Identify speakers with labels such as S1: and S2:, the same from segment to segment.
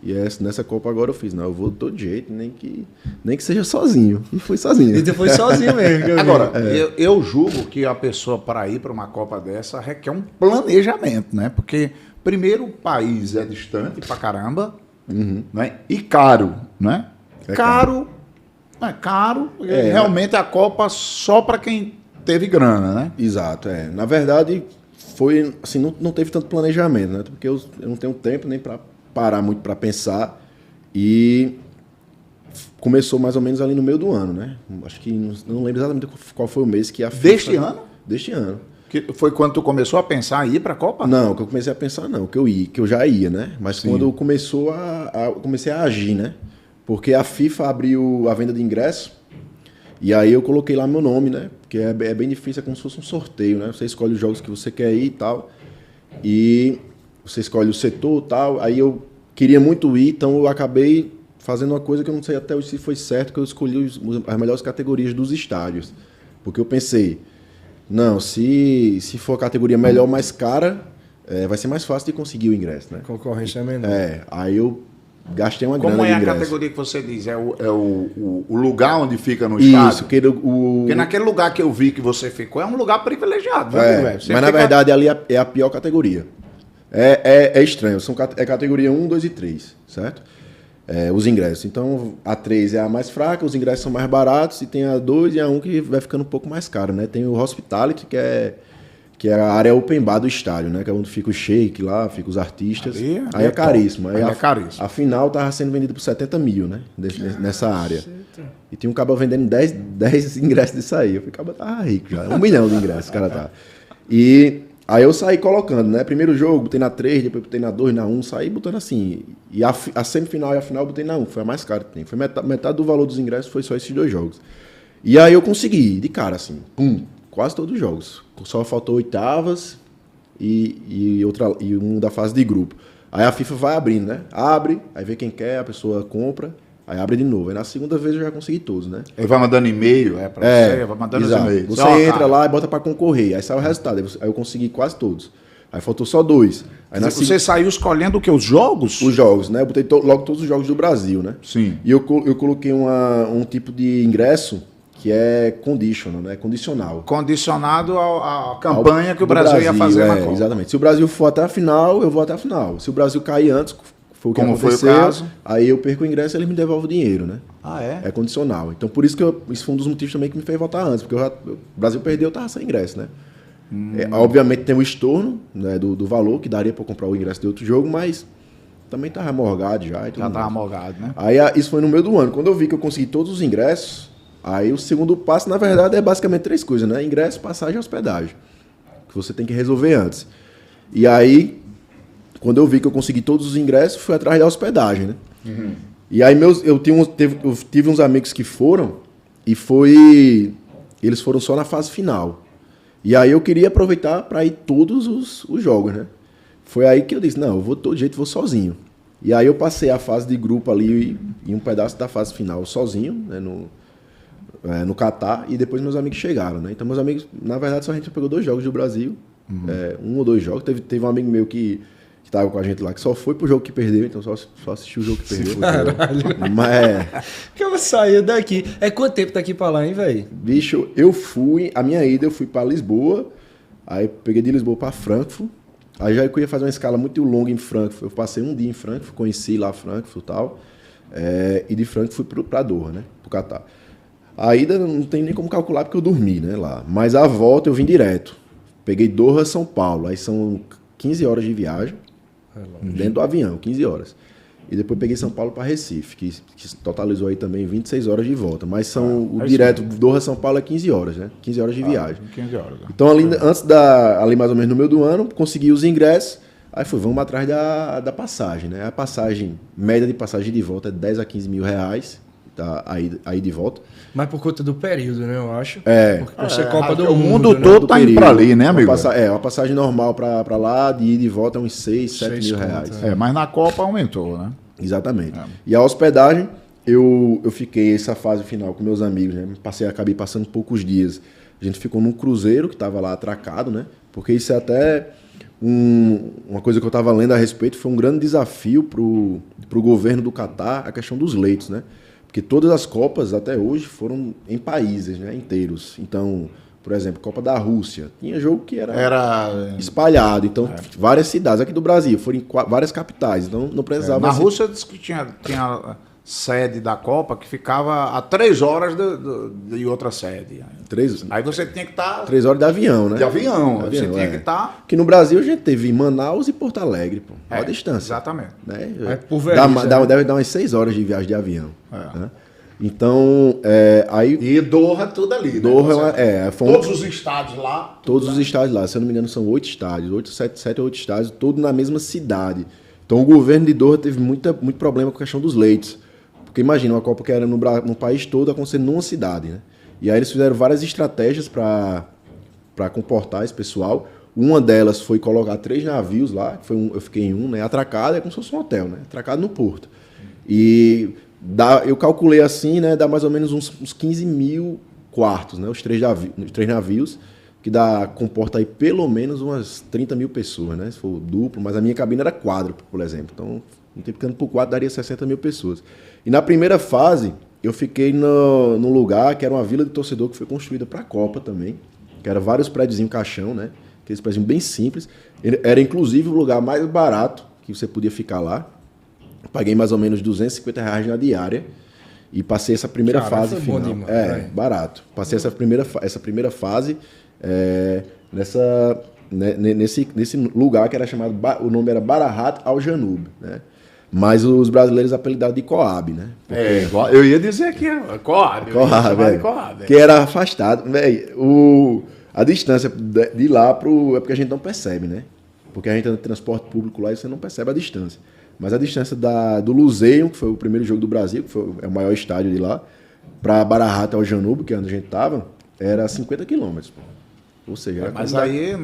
S1: E nessa Copa agora eu fiz, não, eu vou de todo jeito, nem que seja sozinho. E fui sozinho.
S2: E depois sozinho mesmo.
S3: Agora, eu julgo que a pessoa, para ir para uma Copa dessa, requer um planejamento, né? Porque, primeiro, o país é distante pra caramba, né? E caro, né? Caro. Realmente a Copa só para quem teve grana, né?
S1: Exato, Na verdade, foi assim, não teve tanto planejamento, né? Porque eu não tenho tempo nem para parar muito para pensar. E começou mais ou menos ali no meio do ano, né? Acho que não lembro exatamente qual foi o mês que a FIFA...
S3: Deste ano?
S1: Deste ano.
S3: Que foi quando tu começou a pensar em ir para a Copa?
S1: Não, que eu comecei a pensar não, que eu já ia, né? Mas
S3: Sim.
S1: quando começou eu comecei a agir, né? Porque a FIFA abriu a venda de ingresso e aí eu coloquei lá meu nome, né? Porque é bem difícil, é como se fosse um sorteio, né? Você escolhe os jogos que você quer ir e tal, e você escolhe o setor e tal. Aí eu queria muito ir, então eu acabei fazendo uma coisa que eu não sei até hoje se foi certo, que eu escolhi as melhores categorias dos estádios. Porque eu pensei, não, se for a categoria melhor, mais cara, vai ser mais fácil de conseguir o ingresso, né?
S2: Concorrência é menor.
S1: Aí eu gastei uma grana
S3: Como
S1: de
S3: é a
S1: ingresso.
S3: categoria que você diz? É o lugar onde fica no estádio?
S1: Isso,
S3: Porque naquele lugar que eu vi que você ficou, é um lugar privilegiado.
S1: Mas na verdade ali é a pior categoria. É estranho, é categoria 1, 2 e 3, certo? Os ingressos. Então a 3 é a mais fraca, os ingressos são mais baratos, e tem a 2 e a 1 que vai ficando um pouco mais caro, né? Tem o Hospitality, que é a área open bar do estádio, né? Que é onde fica o shake lá, fica os artistas. Aí é caríssimo. Aí
S3: é caríssimo.
S1: A final tava sendo vendida por 70 mil, né? Nessa área. E tinha um cabo vendendo 10 ingressos disso aí. Eu falei, cabo tava rico já. 1 milhão de ingressos, o cara tá. E aí eu saí colocando, né? Primeiro jogo, botei na 3, depois botei na 2, na 1, saí botando assim. E a semifinal e a final eu botei na 1, foi a mais cara que tem. Foi metade do valor dos ingressos, foi só esses 2 jogos. E aí eu consegui, de cara, assim, quase todos os jogos. Só faltou oitavas e um da fase de grupo. Aí a FIFA vai abrindo, né? Abre, aí vê quem quer, a pessoa compra, aí abre de novo. Aí na segunda vez eu já consegui todos, né?
S3: Ele vai mandando e-mail, pra você, vai mandando os e-mails.
S1: Você entra lá e bota pra concorrer, aí sai o resultado. Aí eu consegui quase todos. Aí faltou só 2. Aí
S3: você saiu escolhendo o que? Os jogos?
S1: Os jogos, né? Eu botei logo todos os jogos do Brasil, né?
S3: Sim.
S1: E eu coloquei um tipo de ingresso que é conditional, né? Condicional.
S3: Condicionado à campanha que o Brasil ia fazer na Copa.
S1: Exatamente. Se o Brasil for até a final, eu vou até a final. Se o Brasil cair antes, foi o que aconteceu,
S3: foi o caso,
S1: aí eu perco o ingresso e eles me devolvem o dinheiro, né?
S3: Ah, é?
S1: É condicional. Então, por isso que isso foi um dos motivos também que me fez votar antes, porque o Brasil perdeu, eu tava sem ingresso, né? Obviamente tem o estorno, né, do valor, que daria para comprar o ingresso de outro jogo, mas também tava morgado já.
S3: Já tava morgado, né?
S1: Aí isso foi no meio do ano. Quando eu vi que eu consegui todos os ingressos, aí o segundo passo, na verdade, é basicamente 3 coisas, né? Ingresso, passagem e hospedagem, que você tem que resolver antes. E aí, quando eu vi que eu consegui todos os ingressos, fui atrás da hospedagem, né? E aí eu tive uns amigos que foram, e eles foram só na fase final. E aí eu queria aproveitar para ir todos os jogos, né? Foi aí que eu disse, não, eu vou de todo jeito, vou sozinho. E aí eu passei a fase de grupo ali e um pedaço da fase final sozinho, né, no Catar, e depois meus amigos chegaram, né? Então meus amigos, na verdade, só a gente pegou 2 jogos do Brasil, 1 ou 2 jogos. Teve um amigo meu que estava com a gente lá, que só foi pro jogo que perdeu, então só assistiu o jogo que perdeu.
S2: Caralho.
S1: Mas
S2: que eu saí daqui. Quanto tempo daqui pra lá, hein, velho?
S1: Bicho, a minha ida eu fui pra Lisboa, aí peguei de Lisboa pra Frankfurt, aí já eu ia fazer uma escala muito longa em Frankfurt, eu passei um dia em Frankfurt, conheci lá Frankfurt e tal, e de Frankfurt fui pra Doha, né, pro Catar. A ida não tem nem como calcular porque eu dormi, né, lá, mas a volta eu vim direto, peguei Doha, São Paulo, aí são 15 horas de viagem, dentro do avião, 15 horas. E depois peguei São Paulo para Recife, que totalizou aí também 26 horas de volta. Mas o direto Doha São Paulo é 15 horas, né? 15 horas de viagem.
S3: 15 horas.
S1: Então, ali mais ou menos no meio do ano, consegui os ingressos. Aí vamos atrás da passagem, né? A passagem, média de passagem de volta é 10 a 15 mil reais. Tá, aí de volta.
S2: Mas por conta do período, né, eu acho.
S1: Porque
S2: por ser Copa do
S3: o
S2: Mundo,
S3: mundo todo tá indo pra ali, né, amigo?
S1: Uma passagem normal pra lá, de ida e volta é uns 6, 7 mil reais.
S3: Mas na Copa aumentou, né?
S1: Exatamente. E a hospedagem, eu fiquei essa fase final com meus amigos, né? Acabei passando poucos dias. A gente ficou num cruzeiro que estava lá atracado, né? Porque isso é até uma coisa que eu estava lendo a respeito, foi um grande desafio para o governo do Catar a questão dos leitos, né? Porque todas as Copas até hoje foram em países, né, inteiros. Então, por exemplo, Copa da Rússia, tinha jogo que era espalhado. Então, várias cidades aqui do Brasil, foram em várias capitais. Então, não precisava...
S3: Na Rússia disse que tinha sede da Copa que ficava a 3 horas de outra sede. Aí você tinha que estar...
S1: 3 horas de avião, né?
S3: De avião. Você tinha que estar...
S1: Que no Brasil a gente teve Manaus e Porto Alegre, pô. A distância.
S3: Exatamente.
S1: Né?
S2: Deve
S1: dar umas 6 horas de viagem de avião. Né? Então, aí...
S3: E Doha, tudo ali.
S1: Doha,
S3: todos os estádios lá.
S1: Todos os estádios lá. Se eu não me engano, são 8 estádios. 7 ou 8 estádios, todos na mesma cidade. Então, o governo de Doha teve muito problema com a questão dos leitos. Porque imagina, uma Copa que era no país todo acontecendo numa cidade, né? E aí eles fizeram várias estratégias para comportar esse pessoal. Uma delas foi colocar 3 navios lá, eu fiquei em um, né? Atracado, é como se fosse um hotel, né? Atracado no porto. E eu calculei assim, né? Dá mais ou menos uns 15 mil quartos, né? Os 3 navios, que comporta aí pelo menos umas 30 mil pessoas, né? Se for duplo, mas a minha cabine era quádruplo, por exemplo. Então, multiplicando por 4 daria 60 mil pessoas. E na primeira fase, eu fiquei num lugar que era uma vila de torcedor que foi construída para a Copa também, que era vários prédios em caixão, né? Aqueles prédios bem simples. Era inclusive o lugar mais barato que você podia ficar lá. Paguei mais ou menos R$250 na diária e passei essa primeira fase final. Bom demais, barato. Passei essa primeira fase nesse lugar que era chamado, o nome era Barahat Al Janub, né? Mas os brasileiros apelidaram de Coab, né?
S3: Porque... eu ia dizer que é Coab.
S1: Coab. Que era afastado. Véio, a distância de lá é porque a gente não percebe, né? Porque a gente anda no transporte público lá e você não percebe a distância. Mas a distância do Luseio, que foi o primeiro jogo do Brasil, que é o maior estádio de lá, para Barahat Al Janub, que é onde a gente estava, era 50 quilômetros. Ou seja...
S3: mas aí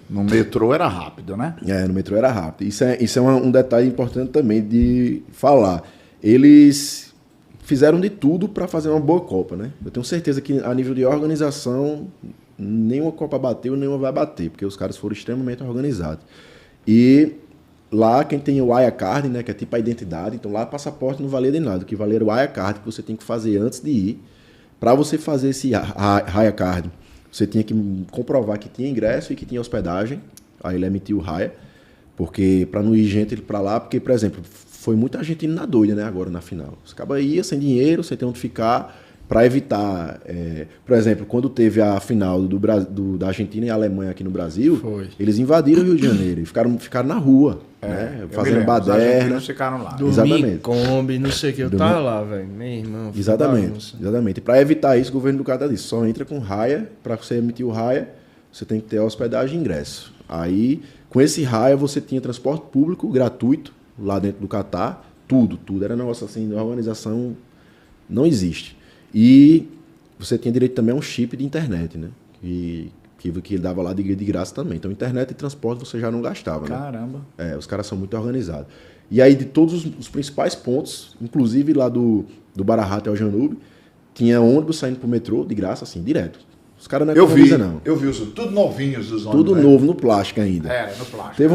S3: no metrô era rápido, né?
S1: No metrô era rápido. Isso é um detalhe importante também de falar. Eles fizeram de tudo para fazer uma boa Copa, né? Eu tenho certeza que a nível de organização, nenhuma Copa bateu, nenhuma vai bater, porque os caras foram extremamente organizados. E lá quem tem o Wirecard, né, que é tipo a identidade, então lá passaporte não valia de nada. O que valia era o Wirecard que você tem que fazer antes de ir. Para você fazer esse Wirecard, você tinha que comprovar que tinha ingresso e que tinha hospedagem. Aí ele emitiu o raia, porque para não ir gente para lá, porque, por exemplo, foi muita gente indo na doida, né, agora na final. Os cabas iam sem dinheiro, sem ter onde ficar, para evitar... por exemplo, quando teve a final da Argentina e Alemanha aqui no Brasil, eles invadiram o Rio de Janeiro e ficaram na rua, né, fazendo baderna.
S3: Os ficaram lá.
S2: Exatamente. Kombi, não sei o que, eu tava lá, velho. Meu irmão.
S1: Exatamente. E para evitar isso, o governo do Catar disse, só entra com raia, para você emitir o raia, você tem que ter hospedagem e ingresso. Aí, com esse raia, você tinha transporte público gratuito lá dentro do Catar, tudo. Era um negócio assim, a organização não existe. E você tinha direito também a um chip de internet, né? Que ele dava lá de graça também. Então, internet e transporte você já não gastava, né?
S3: Caramba.
S1: Os caras são muito organizados. E aí, de todos os principais pontos, inclusive lá do Barahat Al Janub, tinha ônibus saindo pro metrô de graça, assim, direto. Os caras não economizam, não.
S3: Eu vi, tudo novinhos os ônibus.
S1: Tudo novo, no plástico ainda.
S3: No plástico.
S1: Teve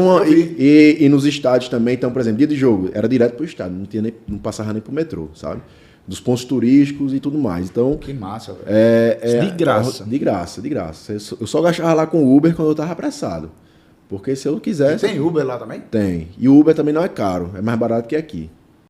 S1: e nos estádios também, então, por exemplo, dia de jogo, era direto pro estádio, não passava nem pro metrô, sabe? Dos pontos turísticos e tudo mais. Então,
S3: que massa, velho.
S2: De graça.
S1: De graça. Eu só gastava lá com Uber quando eu tava apressado. Porque se eu quisesse...
S3: E tem Uber lá também?
S1: Tem. E o Uber também não é caro, é mais barato que aqui.